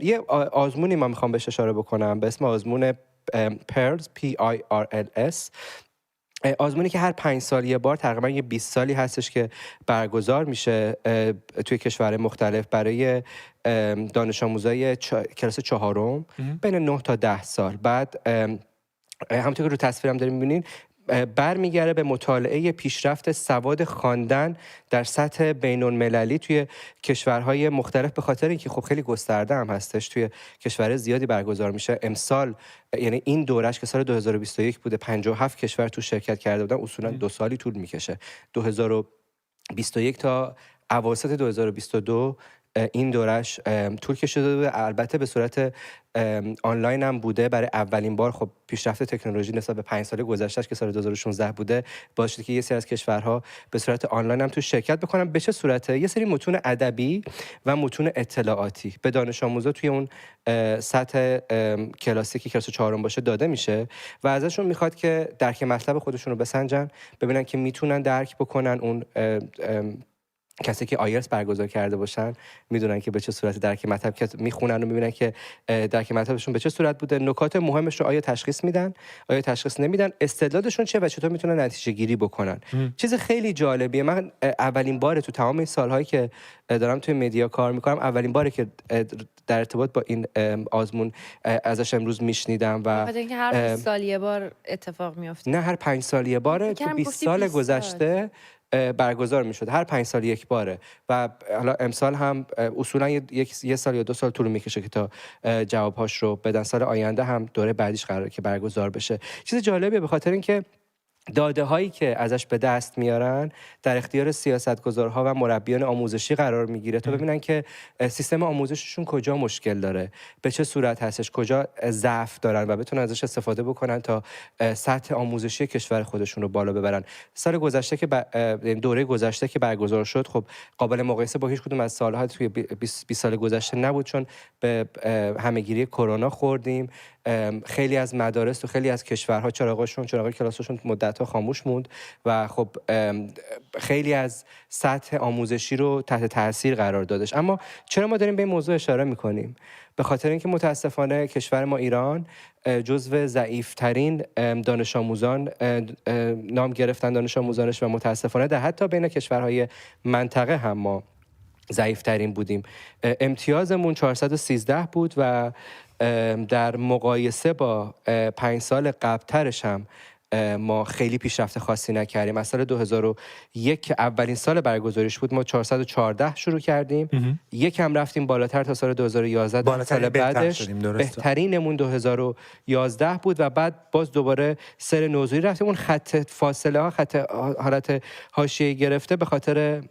یه آزمونی من میخوام بهش اشاره بکنم به اسم آزمون پیرلز PIRLS. آزمونی که هر 5 سال یه بار تقریبا یه 20 سالی هستش که برگزار میشه توی کشورهای مختلف برای دانش آموزای کلاس 4 بین 9 تا 10 سال. بعد همونطور که رو تصویرم داریم می‌بینین برمیگره به مطالعه پیشرفت سواد خواندن در سطح بین‌المللی توی کشورهای مختلف، به خاطر اینکه خب خیلی گسترده هم هستش، توی کشور زیادی برگزار میشه. امسال یعنی این دورش که سال 2021 بوده 57 کشور تو شرکت کرده بودن، اصولا 2 سالی طول میکشه. 2021 تا اواسط 2022 این دورش طول کشیده بوده، البته به صورت آنلاین هم بوده. برای اولین بار خب پیشرفت تکنولوژی نسبت به 5 سال گذشتهش که سال 2016 بوده باعث شده که یه سری از کشورها به صورت آنلاین هم تو شرکت بکنن. به چه صورته؟ یه سری متون ادبی و متون اطلاعاتی به دانش آموزا توی اون سطح کلاسی که کلاس 4 باشه داده میشه و ازشون میخواد که درک مطلب خودشون رو بسنجن، ببینن که میتونن درک بکنن. اون کسی که آیلتس برگزار کرده باشن میدونن که به چه صورت درک مطلب که میخونن و میبینن که درک مطلبشون به چه صورت بوده، نکات مهمش رو آیا تشخیص میدن، آیا تشخیص نمیدن، استعدادشون چه و چطور میتونن نتیجه گیری بکنن. چیز خیلی جالبیه. من اولین باره تو تمام این سالهایی که دارم توی مدیا کار میکنم اولین باره که در ارتباط با این آزمون ازش امروز میشنیدم و بخاطر اینکه هر 20 سال یه بار اتفاق میفته. نه، هر 5 سال یه باره. تو 20 سال گذشته برگزار میشد، هر 5 سال یک باره و حالا امسال هم اصولا یه سال یا 2 سال طول میکشه که تا جوابهاش رو بدن. سال آینده هم دوره بعدیش قراره که برگزار بشه. چیز جالبیه به خاطر اینکه داده هایی که ازش به دست میارن در اختیار سیاستگزارها و مربیان آموزشی قرار میگیره تا ببینن که سیستم آموزششون کجا مشکل داره، به چه صورت هستش، کجا ضعف دارن و بتونن ازش استفاده بکنن تا سطح آموزشی کشور خودشون رو بالا ببرن. سال گذشته که دوره گذشته که برگزار شد خب قابل مقایسه با هیچ کدوم از سالها توی 20 سال گذشته نبود، چون به همهگیری کرونا خوردیم. خیلی از مدارس و خیلی از کشورها چراغ کلاسشون مدت‌ها خاموش موند و خب خیلی از سطح آموزشی رو تحت تاثیر قرار دادش. اما چرا ما داریم به این موضوع اشاره می‌کنیم؟ به خاطر اینکه متاسفانه کشور ما ایران جزو ضعیف‌ترین دانش آموزان نام گرفتن دانش آموزانش و متاسفانه در حتی بین کشورهای منطقه هم ما ضعیف‌ترین بودیم. امتیازمون 413 بود و در مقایسه با 5 سال قبل‌ترش هم ما خیلی پیشرفت خاصی نکردیم. از سال 2001 که اولین سال برگزاریش بود ما 414 شروع کردیم، یکم رفتیم بالاتر تا سال 2011 سال بعدش بهترینمون 2011 بود و بعد باز دوباره سر نزولی رفتیم. اون خط فاصله ها خط حالت حاشیه‌ای گرفته به خاطر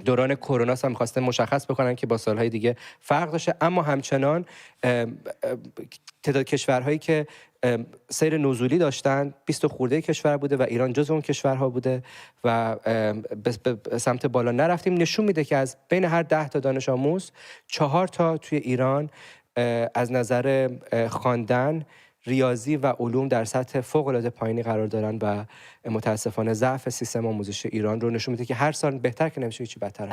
دوران کرونا هم می‌خواستن مشخص بکنن که با سالهای دیگه فرق داشته، اما همچنان تعداد کشورهایی که سیر نزولی داشتن 20 خورده کشور بوده و ایران جز اون کشورها بوده و به سمت بالا نرفتیم. نشون میده که از بین هر 10 تا دانش آموز 4 تا توی ایران از نظر خواندن، ریاضی و علوم در سطح فوق‌العاده پایینی قرار دارن و متاسفانه ضعف سیستم آموزشی ایران رو نشون میده که هر سال بهتر که نمیشه هیچی بدتر.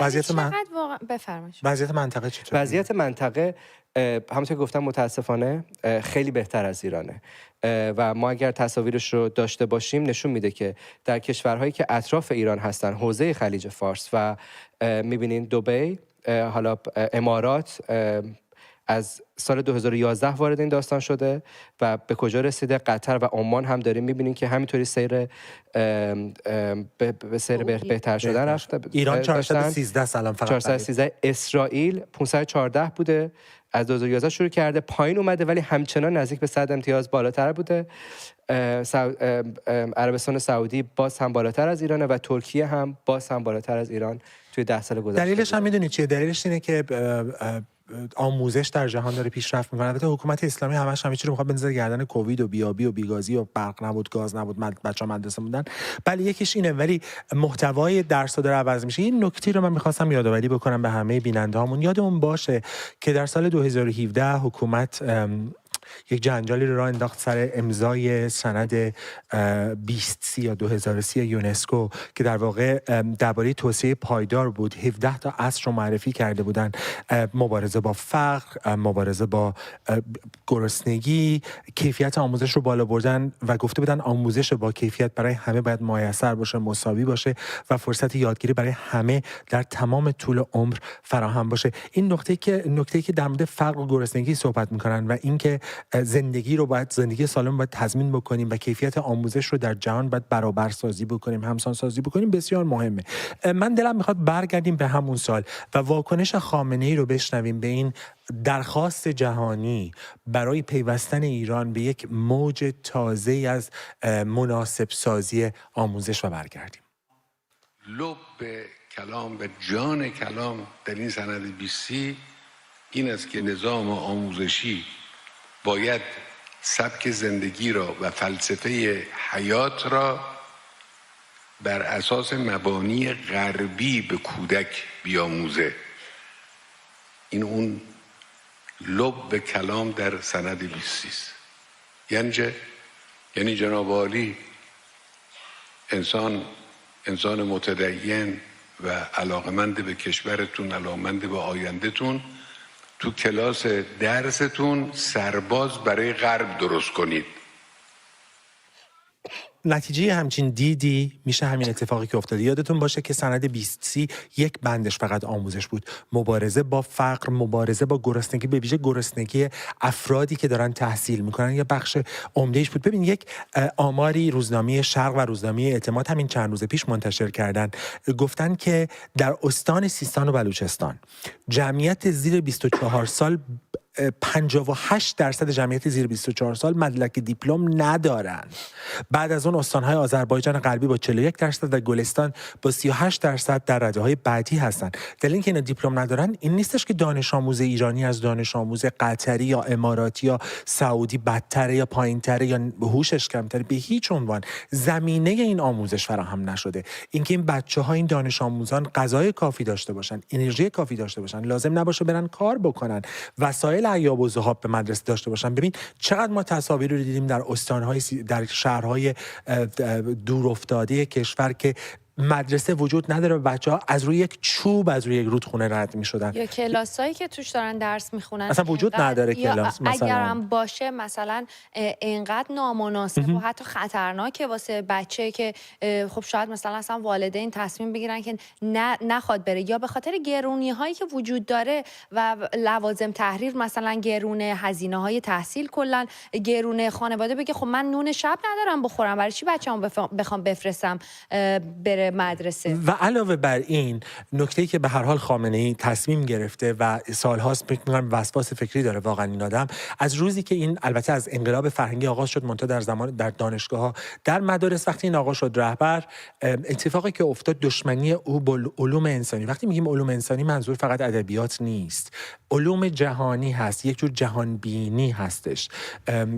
وضعیت منطقه چطوره؟ وضعیت منطقه همونطور که گفتم متاسفانه خیلی بهتر از ایرانه و ما اگر تصاویرش رو داشته باشیم نشون میده که در کشورهایی که اطراف ایران هستن، حوزه خلیج فارس و میبینین دبی، حالا امارات از سال 2011 وارد این داستان شده و به کجا رسیده، قطر و عمان هم داریم میبینیم که همینطوری سیر به سیر بهتر شدن رفته. ایران 413 سلام فقط 413. اسرائیل 514 بوده، از 2011 شروع کرده، پایین اومده ولی همچنان نزدیک به 100 امتیاز بالاتر بوده. عربستان سعودی باز هم بالاتر از ایرانه و ترکیه هم باز هم بالاتر از ایران توی 10 سال گذشته. دلیلش هم میدونید چیه؟ دلیلش اینه که آموزش در جهان داره پیشرفت میکنه. البته حکومت اسلامی همش همه چی رو میخواد بندازه گردن کووید و بیابی و بیگازی و برق نبود، گاز نبود، بچه‌ها مدرسه موندن. بله یکیش اینه، ولی محتوای درس داره عوض میشه. این نکته رو من میخواستم یادآوری بکنم به همه بیننده هامون. یادمون باشه که در سال 2017 حکومت یک جنجالی رو راه انداخت سر امضای سند 2030 یا 2030 یونسکو که در واقع درباره توسعه پایدار بود. 17 تا اصل رو معرفی کرده بودن: مبارزه با فقر، مبارزه با گرسنگی، کیفیت آموزش رو بالا بردن و گفته بودن آموزش با کیفیت برای همه باید میسر باشه، مساوی باشه و فرصت یادگیری برای همه در تمام طول عمر فراهم باشه. این نکته که در مورد فقر و گرسنگی صحبت میکنن و اینکه زندگی سالم باید تضمین بکنیم و کیفیت آموزش رو در جهان باید برابر سازی بکنیم، همسان سازی بکنیم، بسیار مهمه. من دلم میخواد برگردیم به همون سال و واکنش خامنه‌ای رو بشنویم به این درخواست جهانی برای پیوستن ایران به یک موج تازه از مناسب سازی آموزش و برگردیم. لب کلام و جان کلام در این سند 20 این است که نظام آموزشی باید سبک زندگی را و فلسفه حیات را بر اساس مبانی غربی به کودک بیاموزه. این اون لب کلام در سند 20 است. یعنی جناب عالی انسان متدین و علاقمند به کشورتون، علاقمند به آیندهتون، تو کلاس درستون سرباز برای غرب درست کنید. نتیجه همچین دیدی میشه همین اتفاقی که افتاده. یادتون باشه که سند 2030 یک بندش فقط آموزش بود: مبارزه با فقر، مبارزه با گرسنگی، به ویژه گرسنگی افرادی که دارن تحصیل میکنن یه بخش عمدهش بود. ببین، یک آماری روزنامه شرق و روزنامه اعتماد همین چند روز پیش منتشر کردن، گفتن که در استان سیستان و بلوچستان جمعیت زیر 24 سال 58% جمعیت زیر 24 سال مدرک دیپلم ندارن. بعد از اون استان‌های آذربایجان غربی با 41% و گلستان با 38% در رده‌های بعدی هستن. دلیل اینکه اینا دیپلم ندارن این نیستش که دانش آموز ایرانی از دانش آموز قطری یا اماراتی یا سعودی بدتره یا پایین‌تره یا هوشش کمتره. به هیچ عنوان زمینه این آموزش فراهم نشده. اینکه این بچه‌ها، این دانش آموزان غذای کافی داشته باشن، انرژی کافی داشته باشن، لازم نباشه برن کار بکنن، وسایل عیاب و ذهاب به مدرسه داشته باشن. ببین چقدر ما تصاویر رو دیدیم در استان‌های در شهرهای دور افتاده کشور که مدرسه وجود نداره و بچه‌ها از روی یک چوب از روی یک رودخونه رد می‌شدن. یا کلاسایی که توش دارن درس میخونن اصلا وجود نداره کلاس مثلا. اگر هم باشه مثلا اینقدر نامناسب و حتی خطرناکه واسه بچه که خب شاید مثلا اصلا والدین تصمیم بگیرن که نخواد بره، یا به خاطر گرونی‌هایی که وجود داره و لوازم تحریر، مثلا گرونه هزینه‌های تحصیل، کلا گرونه خانواده بگه خب من نون شب ندارم بخورم، برای چی بچه‌مو بخوام بفرستم بره مدرسه. و علاوه بر این نکته‌ای که به هر حال خامنه‌ای تصمیم گرفته و سال‌هاست فکر می‌کنم وسواس فکری داره واقعا این آدم، از روزی که این البته از انقلاب فرهنگی آغاز شد منتها در زمان در دانشگاه‌ها، در مدارس وقتی این آقا شد رهبر، اتفاقی که افتاد دشمنی او با علوم انسانی. وقتی میگیم علوم انسانی منظور فقط ادبیات نیست، علوم جهانی هست، یک جور جهان بینی هستش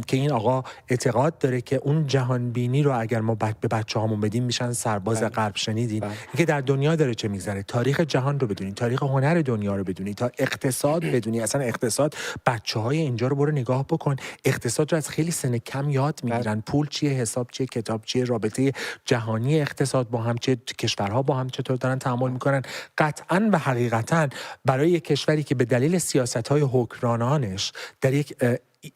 که این آقا اعتقاد داره که اون جهان بینی رو اگر ما به بچه‌هامون بدیم میشن سرباز غرب. شنیدین اینکه در دنیا داره چه میگذره، تاریخ جهان رو بدونی، تاریخ هنر دنیا رو بدونی، تا اقتصاد بدونی. اصلا اقتصاد بچه‌های اینجا رو برو نگاه بکن، اقتصاد رو از خیلی سن کم یاد میگیرن. پول چیه، حساب چیه، کتاب چیه، رابطه جهانی اقتصاد با هم چه، کشورها با هم چطور دارن تعامل میکنن. قطعاً و حقیقتاً برای یک کشوری که به دلیل سیاست‌های حکمرانانش در یک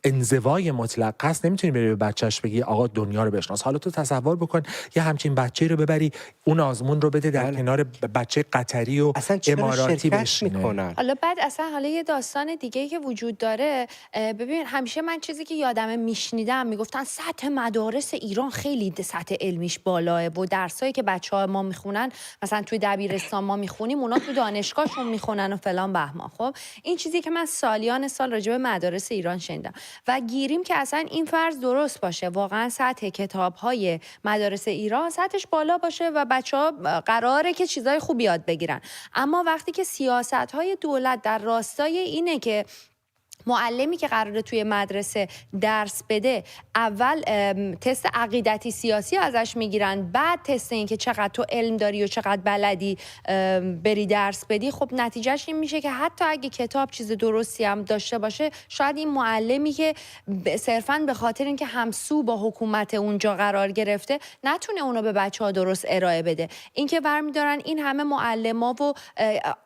انزوای مطلق هست، نمیتونی بری به بچهش بگی آقا دنیا رو بشناس. حالا تو تصور بکن یه همچین بچه‌ای رو ببری اون آزمون رو بده در کنار بچه قطری و اماراتی بشینه. حالا بعد اصلا یه داستان دیگه‌ای که وجود داره، ببین همیشه من چیزی که یادمه میشنیدم میگفتن سطح مدارس ایران خیلی سطح علمیش بالاه و درسایی که بچه‌ها ما میخونن مثلا توی دبیرستان ما میخونیم اونا تو دانشگاهشون میخونن و فلان بهمان. خب این چیزی که من سالیان سال راجع به مدارس ایران شنیدم و گیریم که اصلا این فرض درست باشه، واقعا سطح کتاب‌های مدارس ایران سطحش بالا باشه و بچه‌ها قراره که چیزای خوب یاد بگیرن. اما وقتی که سیاست‌های دولت در راستای اینه که معلمی که قراره توی مدرسه درس بده اول تست عقیدتی سیاسی ازش میگیرن، بعد تست این که چقدر تو علم داری و چقدر بلدی بری درس بدی. خب نتیجهش این میشه که حتی اگه کتاب چیز درستی هم داشته باشه، شاید این معلمی که صرفاً به خاطر اینکه همسو با حکومت اونجا قرار گرفته نتونه اونو به بچه‌ها درست ارائه بده. این که برمی‌دارن این همه معلما و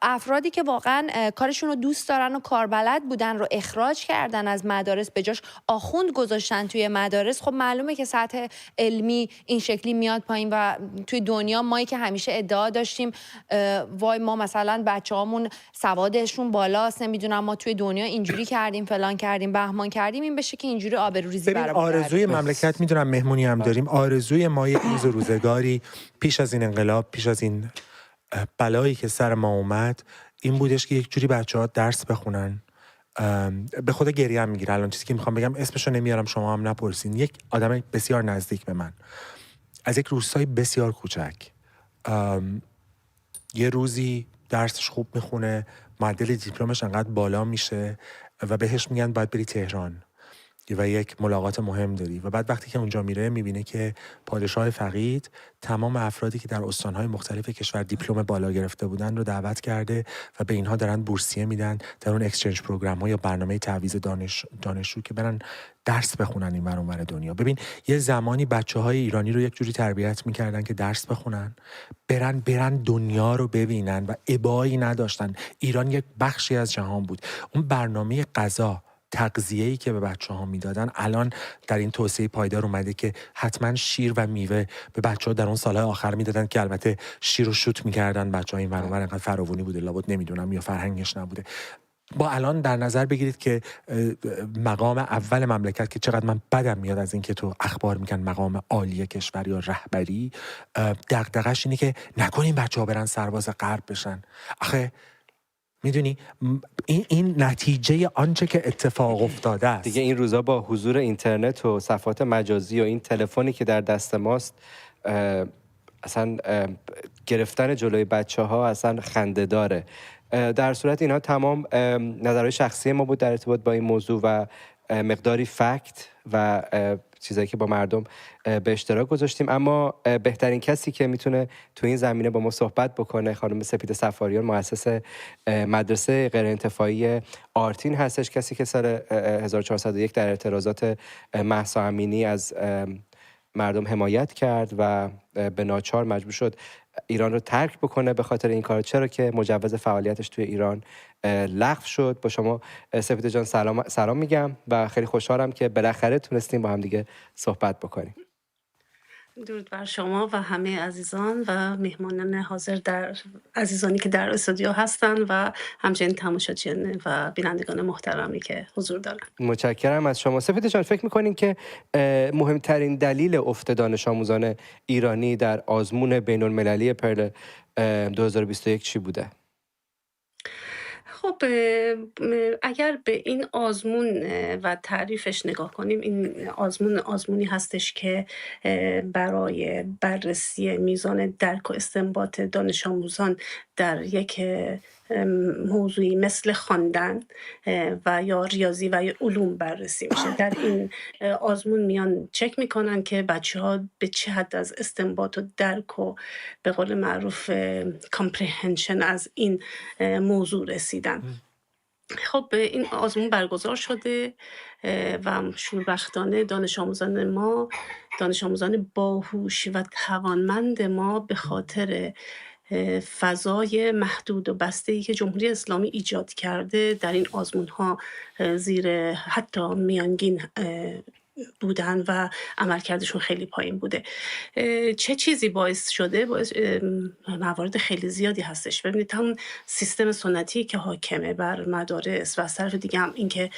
افرادی که واقعاً کارشون رو دوست دارن و کاربلد بودن رو اخراج کردن از مدارس، به جاش آخوند گذاشتن توی مدارس. خب معلومه که سطح علمی این شکلی میاد پایین و توی دنیا مایی که همیشه ادعا داشتیم وای ما مثلا بچه‌هامون سوادشون بالاست، نمیدونم ما توی دنیا اینجوری کردیم فلان کردیم بهمان کردیم، این بشه که اینجوری آبروریزی برامون. آرزوی مملکت میدونم مهمونی هم داریم، آرزوی ما یک روز روزگاری پیش از این انقلاب، پیش از این بلایی که سر ما اومد، این بودش که یک جوری بچه‌ها درس بخونن. به خود گریه هم میگیره الان چیزی که میخوام بگم، اسمشو نمیارم شما هم نپرسین. یک آدم بسیار نزدیک به من از یک روستای بسیار کوچک یه روزی درسش خوب میخونه، معدل دیپلمش انقدر بالا میشه و بهش میگن باید بری تهران و یک ملاقات مهم داری، و بعد وقتی که اونجا میره میبینه که پادشاه فقید تمام افرادی که در استانهای مختلف کشور دیپلم بالا گرفته بودن رو دعوت کرده و به اینها دارن بورسیه میدن در اون اکسچنج پروگرام ها یا برنامه تعویض دانشجو که برن درس بخونن این ور اون ور دنیا. ببین یه زمانی بچه‌های ایرانی رو یک جوری تربیت میکردن که درس بخونن، برن دنیا رو ببینن و ابایی نداشتن. ایران یک بخشی از جهان بود. اون برنامه غذا تغذیه‌ای که به بچه‌ها میدادن الان در این توسعه پایدار اومده که حتما شیر و میوه به بچه‌ها در اون سالهای آخر میدادن که البته شیر رو شوت می‌کردن بچه‌ها این ور اون ور، انقدر فراوانی بوده لابد نمیدونم یا فرهنگش نبوده. با الان در نظر بگیرید که مقام اول مملکت که چقدر من بدم میاد از این که تو اخبار میگن مقام عالی کشور یا رهبری، دغدغه‌اش اینه که نکنین بچه‌ها برن سرباز غرب بشن. آخه میدونی این نتیجه آنچه که اتفاق افتاده است. دیگه این روزا با حضور اینترنت و صفحات مجازی و این تلفنی که در دست ماست، اصلا گرفتن جلوی بچه‌ها اصلا خنده داره. در صورت اینها تمام نظرهای شخصی ما بود در ارتباط با این موضوع و مقداری فکت و چیزایی که با مردم به اشتراک گذاشتیم. اما بهترین کسی که میتونه تو این زمینه با ما صحبت بکنه خانم سپیده صفاریان، مؤسس مدرسه غیرانتفاعی آرتین هستش، کسی که سال 1401 در اعتراضات مهسا امینی از مردم حمایت کرد و به ناچار مجبور شد ایران رو ترک بکنه به خاطر این کار، چرا که مجوز فعالیتش توی ایران لغو شد. با شما سپیده جان سلام میگم و خیلی خوشحالم که بالاخره تونستیم با هم دیگه صحبت بکنیم. درود بر شما و همه عزیزان و مهمانان حاضر، در عزیزانی که در استودیو هستن و همچنین تماشاچیان و بینندگان محترمی که حضور دارن. متشکرم از شما. سپیده جان، فکر می‌کنین که مهمترین دلیل افت دانش آموزان ایرانی در آزمون بین‌المللی پرل 2021 چی بوده؟ خب اگر به این آزمون و تعریفش نگاه کنیم، این آزمونی هستش که برای بررسی میزان درک و استنباط دانش آموزان در یک موضوعی مثل خواندن و یا ریاضی و یا علوم بررسی میشه. در این آزمون میان چک میکنن که بچه‌ها به چه حد از استنباط و درک و به قول معروف کامپریهنشن از این موضوع رسیدن. خب این آزمون برگزار شده و شوربختانه دانش آموزان باهوش و توانمند ما به خاطر فضای محدود و بسته‌ای که جمهوری اسلامی ایجاد کرده در این آزمون‌ها زیر حتی میانگین بودن و عملکردشون خیلی پایین بوده. چه چیزی باعث شده؟ موارد خیلی زیادی هستش. ببینید همون سیستم سنتی که حاکمه بر مدارس و از طرف دیگه هم این که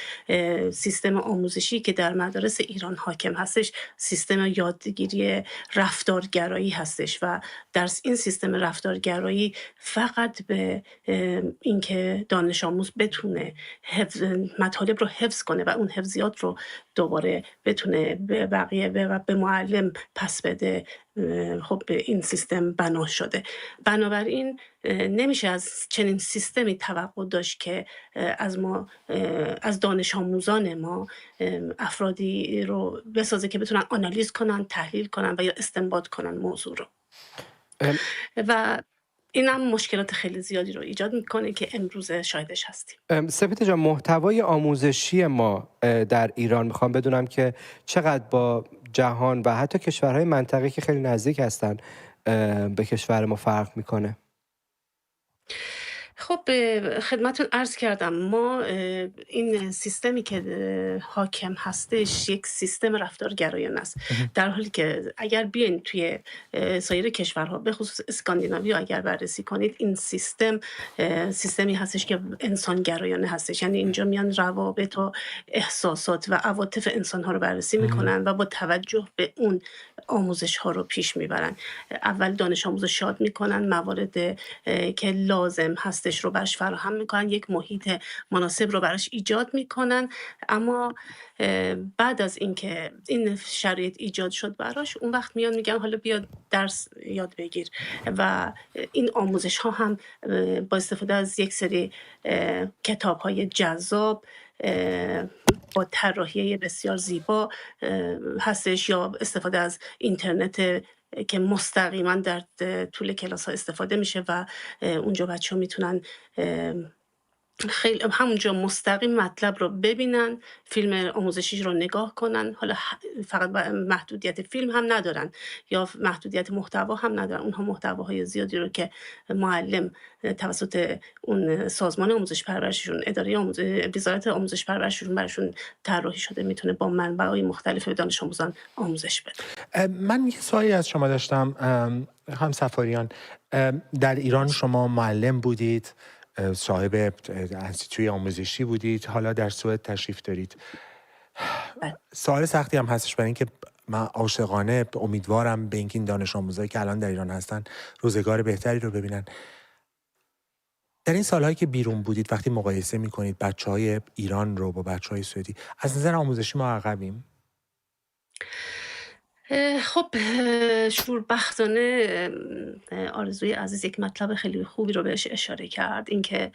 سیستم آموزشی که در مدارس ایران حاکم هستش سیستم یادگیری رفتارگرایی هستش و در این سیستم رفتارگرایی فقط به این که دانش آموز بتونه مطالب رو حفظ کنه و اون حفظیات رو دوباره بتونه به بقیه به معلم پس بده. خب این سیستم بنا شده. بنابراین نمیشه از چنین سیستمی توقع داشت که از دانش آموزان ما افرادی رو بسازه که بتونن آنالیز کنن، تحلیل کنن و یا استنباط کنن موضوع رو. و این هم مشکلات خیلی زیادی رو ایجاد میکنه که امروز شاهدش هستیم. سپیده جان، محتوای آموزشی ما در ایران میخوام بدونم که چقدر با جهان و حتی کشورهای منطقه‌ای که خیلی نزدیک هستن به کشور ما فرق میکنه. خب خدمتون عرض کردم، ما این سیستمی که حاکم هستش یک سیستم رفتارگرایانه است، در حالی که اگر بیاین توی سایر کشورها به خصوص اسکاندیناوی اگر بررسی کنید، این سیستمی هستش که انسانگرایانه هستش. یعنی اینجا میان روابط و احساسات و عواطف انسانها رو بررسی میکنن و با توجه به اون آموزش ها رو پیش میبرن. اول دانش آموز شاد میکنن، موارد که لازم هستش رو براش فراهم میکنن، یک محیط مناسب رو براش ایجاد میکنن. اما بعد از اینکه این شرایط ایجاد شد براش، اون وقت میان میگن حالا بیا درس یاد بگیر. و این آموزش ها هم با استفاده از یک سری کتاب های جذاب با طراحی بسیار زیبا هستش، یا استفاده از اینترنت که مستقیما در طول کلاس ها استفاده میشه و اونجا بچه ها میتونن خیلی همونجا مستقیم مطلب رو ببینن، فیلم آموزشی رو نگاه کنن. حالا فقط محدودیت فیلم هم ندارن یا محدودیت محتوا هم ندارن، اونها محتواهای زیادی رو که معلم توسط اون سازمان آموزش پرورششون، وزارت آموزش پرورششون براشون طراحی شده، میتونه با منبع‌های مختلف به دانش آموزان آموزش بده. من یه سوالی از شما داشتم هم سفاریان. در ایران شما معلم بودید، صاحب انستیتوی آموزشی بودید، حالا در سوئد تشریف دارید. سوال سختی هم هستش برای اینکه من عاشقانه امیدوارم به اینکه این دانش آموزایی که الان در ایران هستن روزگار بهتری رو ببینن. در این سالهایی که بیرون بودید، وقتی مقایسه میکنید بچهای ایران رو با بچهای سوئدی، از نظر آموزشی ما عقبیم؟ خب شوربختانه آرزوی عزیز یک مطلب خیلی خوبی رو بهش اشاره کرد، اینکه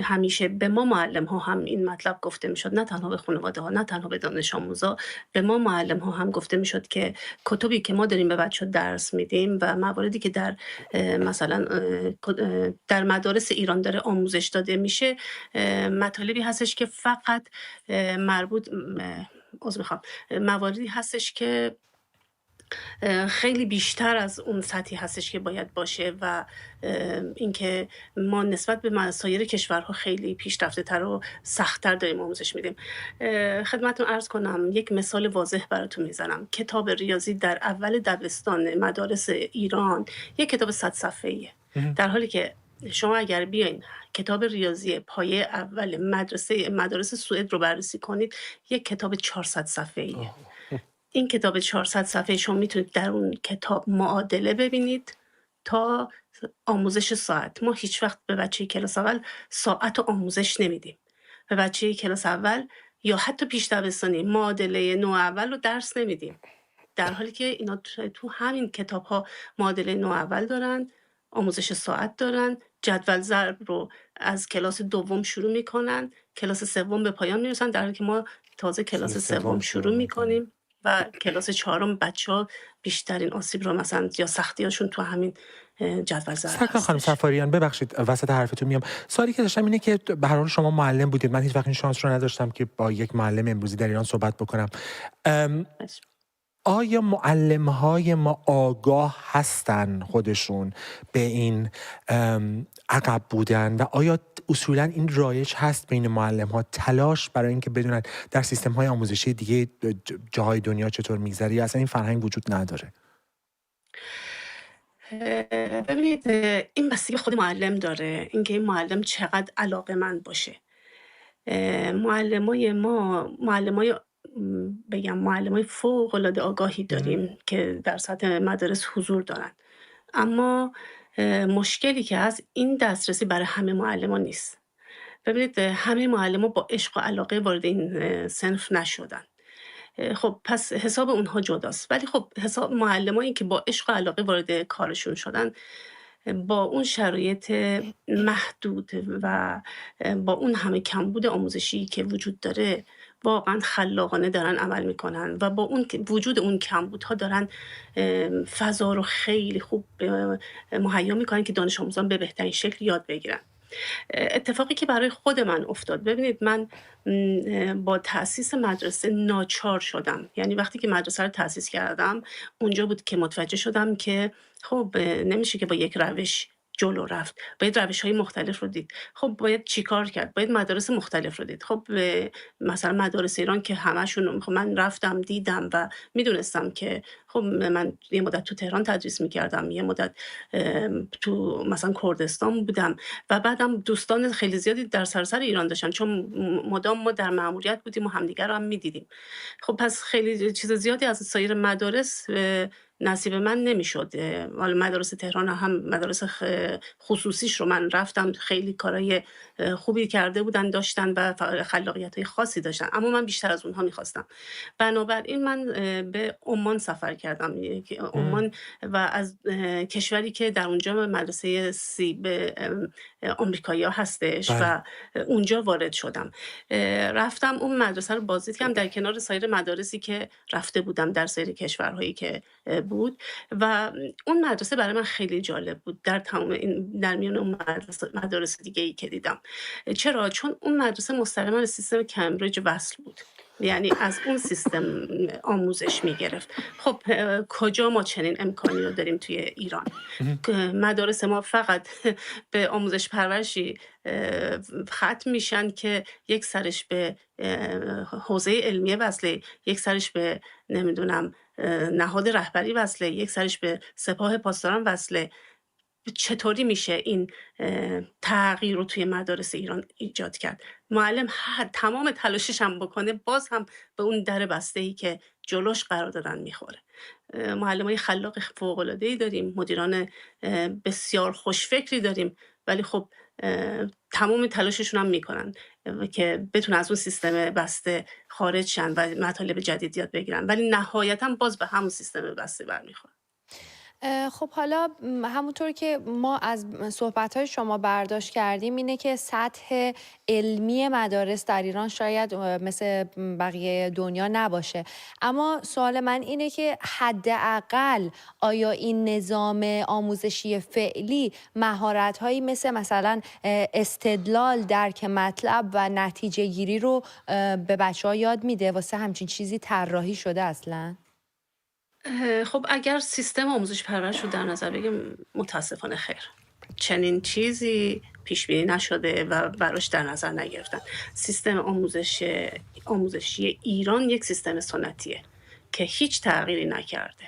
همیشه به ما معلم ها هم این مطلب گفته میشد، نه تنها به خانواده ها، نه تنها به دانش آموزا، به ما معلم ها هم گفته میشد که کتبی که ما داریم به بچه ها درس میدیم و مواردی که در مثلا در مدارس ایران داره آموزش داده میشه، مطالبی هستش که فقط مربوط مواردی هستش که خیلی بیشتر از اون سطحی هستش که باید باشه و اینکه ما نسبت به سایر کشورها خیلی پیشرفته تر و سخت‌تر داریم آموزش میدیم. خدمتتون عرض کنم، یک مثال واضح براتون میزنم. کتاب ریاضی در اول دبستان مدارس ایران یک کتاب 100 صفحه‌ایه، در حالی که شما اگر بیاین کتاب ریاضی پایه اول مدارس سوئد رو بررسی کنید، یک کتاب 400 صفحه‌ایه. این کتاب 400 صفحه شما میتونید در اون کتاب معادله ببینید تا آموزش ساعت. ما هیچ وقت به بچه کلاس اول ساعت آموزش نمیدیم. به بچه کلاس اول یا حتی پیش دبستانی معادله نوع اول رو درس نمیدیم، در حالی که اینا تو همین کتاب ها معادله نوع اول دارن، آموزش ساعت دارن، جدول ضرب رو از کلاس دوم شروع میکنن، کلاس سوم به پایان میرسن، در حالی که ما تازه کلاس سوم شروع میکنیم و کلاس چهارم بچه‌ها بیشترین آسیب رو مثلا یا سختی‌هاشون تو همین جدول ضرب هستش. خانم سفاریان، ببخشید وسط حرفتون میام. سوالی که داشتم اینه که به هر حال شما معلم بودید، من هیچ وقت این شانس رو نداشتم که با یک معلم امروزی در ایران صحبت بکنم. آیا معلم‌های ما آگاه هستن خودشون به این عقب بودن و آیا اصولاً این رایج هست بین معلم‌ها تلاش برای اینکه بدونن در سیستم‌های آموزشی دیگه جاهای دنیا چطور میگذره یا اصلا این فرهنگ وجود نداره؟ ببینید، این بستگی خود معلم داره، اینکه این معلم چقدر علاقه‌مند باشه. معلمای فوق‌العاده آگاهی داریم که در سطح مدارس حضور دارن، اما مشکلی که هست این دسترسی برای همه معلمان نیست. ببینید، همه معلمان با عشق و علاقه وارد این صنف نشدن. خب پس حساب اونها جداست، ولی خب حساب معلمایی که با عشق و علاقه وارد کارشون شدن، با اون شرایط محدود و با اون همه کمبود آموزشی که وجود داره واقعا خلاقانه دارن عمل میکنن و با اون وجود اون کمبودها دارن فضا رو خیلی خوب مهیا میکنن که دانش آموزان به بهترین شکل یاد بگیرن. اتفاقی که برای خود من افتاد، ببینید من با تأسیس مدرسه ناچار شدم، یعنی وقتی که مدرسه رو تأسیس کردم اونجا بود که متوجه شدم که خب نمیشه که با یک روش جلو رفت، باید روش‌های مختلف رو دید. خب باید چیکار کرد؟ باید مدارس مختلف رو دید. خب مثلا مدارس ایران که همشون، خب من رفتم دیدم و میدونستم که خب من یه مدت تو تهران تدریس میکردم، یه مدت تو مثلا کردستان بودم و بعدم دوستان خیلی زیادی در سراسر ایران داشتم، چون مدام ما در مأموریت بودیم و همدیگر رو هم میدیدیم. خب پس خیلی چیز زیادی از سایر مدارس نصیب من نمیشد. حالا مدارس تهران هم مدارس خصوصیش رو من رفتم، خیلی کارهای خوبی کرده بودن، داشتن و خلاقیت‌های خاصی داشتن، اما من بیشتر از اونها میخواستم. بنابراین من به عمان سفر کردم، عمان، و از کشوری که در اونجا مدرسه سیب آمریکایی‌ها هستش و اونجا وارد شدم. رفتم اون مدرسه رو بازدید کردم در کنار سایر مدارسی که رفته بودم در سایر کشورهایی که بود و اون مدرسه برای من خیلی جالب بود در میان اون مدارس دیگه‌ای که دیدم. چرا؟ چون اون مدرسه مستقیما از سیستم کمبریج وصل بود، یعنی از اون سیستم آموزش میگرفت. خب کجا ما چنین امکانی رو داریم توی ایران؟ مدارس ما فقط به آموزش پرورشی ختم میشن که یک سرش به حوزه علمیه وصله، یک سرش به نمیدونم نهاد رهبری وصله، یک سرش به سپاه پاسداران وصله. چطوری میشه این تغییر رو توی مدارس ایران ایجاد کرد؟ معلم تمام تلاشش هم بکنه باز هم به اون در بسته‌ای که جلوش قرار دادن میخوره. معلمای خلاق فوق‌العاده‌ای داریم، مدیران بسیار خوشفکری داریم، ولی خب تمام تلاششون هم میکنن که بتونن از اون سیستم بسته خارج شن و مطالب جدید یاد بگیرن، ولی نهایتاً باز به همون سیستم بسته برمیخورن. خب حالا همونطور که ما از صحبت‌های شما برداشت کردیم اینه که سطح علمی مدارس در ایران شاید مثل بقیه دنیا نباشه، اما سوال من اینه که حداقل آیا این نظام آموزشی فعلی مهارت‌هایی مثلا استدلال، درک مطلب و نتیجه گیری رو به بچه‌ها یاد میده؟ واسه همچین چیزی طراحی شده اصلاً؟ خب اگر سیستم آموزش پرورش رو در نظر بگیم متاسفانه خیر، چنین چیزی پیش بینی نشده و براش در نظر نگرفتن. سیستم آموزشی ایران یک سیستم سنتیه که هیچ تغییری نکرده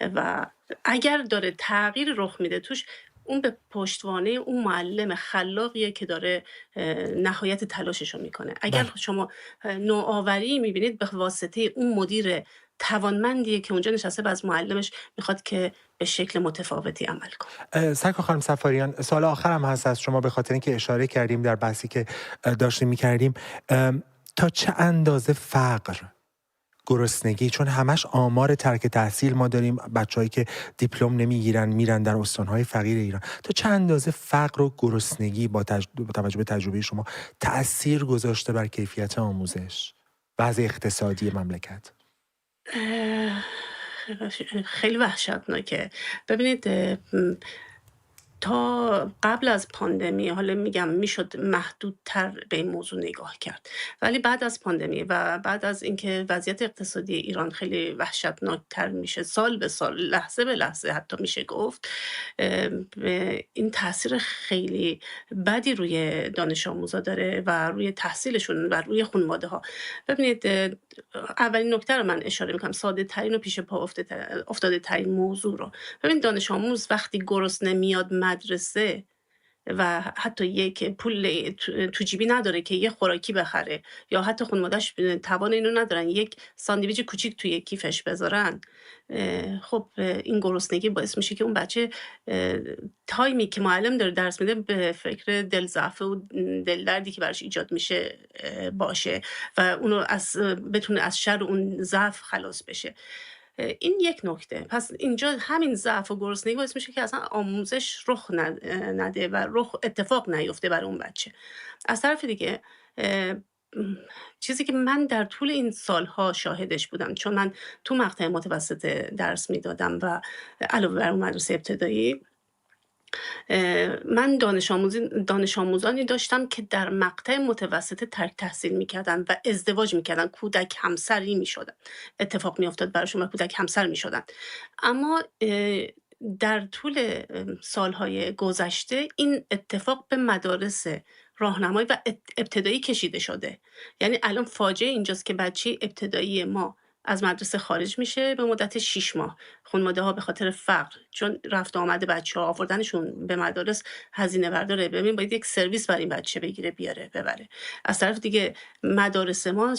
و اگر داره تغییر رخ میده توش، اون به پشتوانه اون معلم خلاقیه که داره نهایت تلاششو میکنه. اگر شما نوآوری میبینید به واسطه اون مدیر توانمندیه که اونجا نشسته و از معلمش میخواد که به شکل متفاوتی عمل کنه. سرکار خانم صفاریان، سوال آخرم هست از شما، به خاطر اینکه اشاره کردیم در بحثی که داشتیم میکردیم، تا چه اندازه فقر، گرسنگی، چون همش آمار ترک تحصیل ما داریم، بچه‌هایی که دیپلم نمیگیرن میرن در استان‌های فقیر ایران، تا چه اندازه فقر و گرسنگی با توجه به تجربه شما تأثیر گذاشته بر کیفیت آموزش، وضع اقتصادی مملکت؟ خیلی وحشتناکه. ببینید تا قبل از پاندمی، حالا میگم میشد محدودتر به این موضوع نگاه کرد، ولی بعد از پاندمی و بعد از اینکه وضعیت اقتصادی ایران خیلی وحشتناکتر میشه سال به سال، لحظه به لحظه حتی میشه گفت، این تاثیر خیلی بدی روی دانش آموزا داره و روی تحصیلشون و روی خانواده ها. ببینید اولین نکته رو من اشاره میکنم، ساده ترین و پیش پا افتاده ترین موضوع رو. ببین دانش آموز وقتی گرسنه میاد مدرسه و حتی یک پول تو جیبی نداره که یه خوراکی بخره یا حتی خانواده‌اش توان اینو ندارن یک ساندویچ کوچیک توی کیفش بذارن، خب این گرسنگی باعث میشه که اون بچه تایمی که معلم داره درس میده به فکر دلضعفه و دلدردی که براش ایجاد میشه باشه و اونو بتونه از شر اون ضعف خلاص بشه. این یک نکته. پس اینجا همین ضعف و گرسنگی باعث میشه که اصلا آموزش رخ نده و اتفاق نیفته برای اون بچه. از طرف دیگه چیزی که من در طول این سالها شاهدش بودم، چون من تو مقطع متوسط درس میدادم و علاوه بر اون مدرسه ابتدایی، من دانش آموزانی داشتم که در مقطع متوسط ترک تحصیل میکردن و ازدواج میکردن، کودک همسری میشدن، اتفاق میافتاد براشون و کودک همسر میشدن. اما در طول سالهای گذشته این اتفاق به مدارس راهنمایی و ابتدایی کشیده شده. یعنی الان فاجعه اینجاست که بچه ابتدایی ما از مدرسه خارج میشه به مدت 6 ماه. خانواده‌ها به خاطر فقر، چون رفت آمده بچه‌ها آوردنشون به مدارس هزینه برداره، ببین باید یک سرویس برای این بچه بگیره بیاره ببره. از طرف دیگه مدارس ما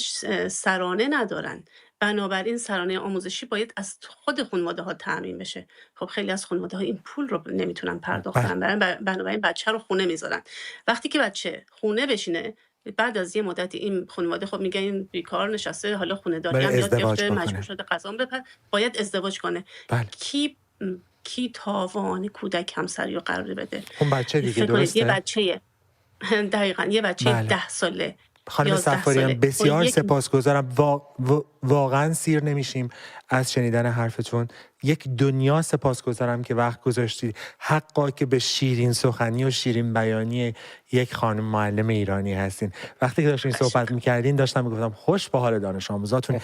سرانه ندارن، بنابراین سرانه آموزشی باید از خود خانواده‌ها تامین بشه. خب خیلی از خانواده‌ها این پول رو نمیتونن پرداخت کنن، بنابراین بچه رو خونه میذارن. وقتی که بچه خونه بشینه، بعد از یه مدتی این خانواده خب میگه این بیکار نشسته، حالا خونه داری هم یاد گرفته، مجبور شده غذا بپزه، باید ازدواج کنه. بله. کی تاوان کودک همسری رو قرار بده؟ اون بچه دیگه، درسته؟ یه بچه دقیقاً یه بچه بله. 10 ساله. خانم صفاریان بسیار سپاسگزارم. واقعا سیر نمیشیم از شنیدن حرفتون. یک دنیا سپاسگزارم که وقت گذاشتید. حقا که به شیرین سخنی و شیرین بیانی یک خانم معلم ایرانی هستین. وقتی که داشتین صحبت میکردین داشتم میگفتم خوش به حال دانش آموزاتون.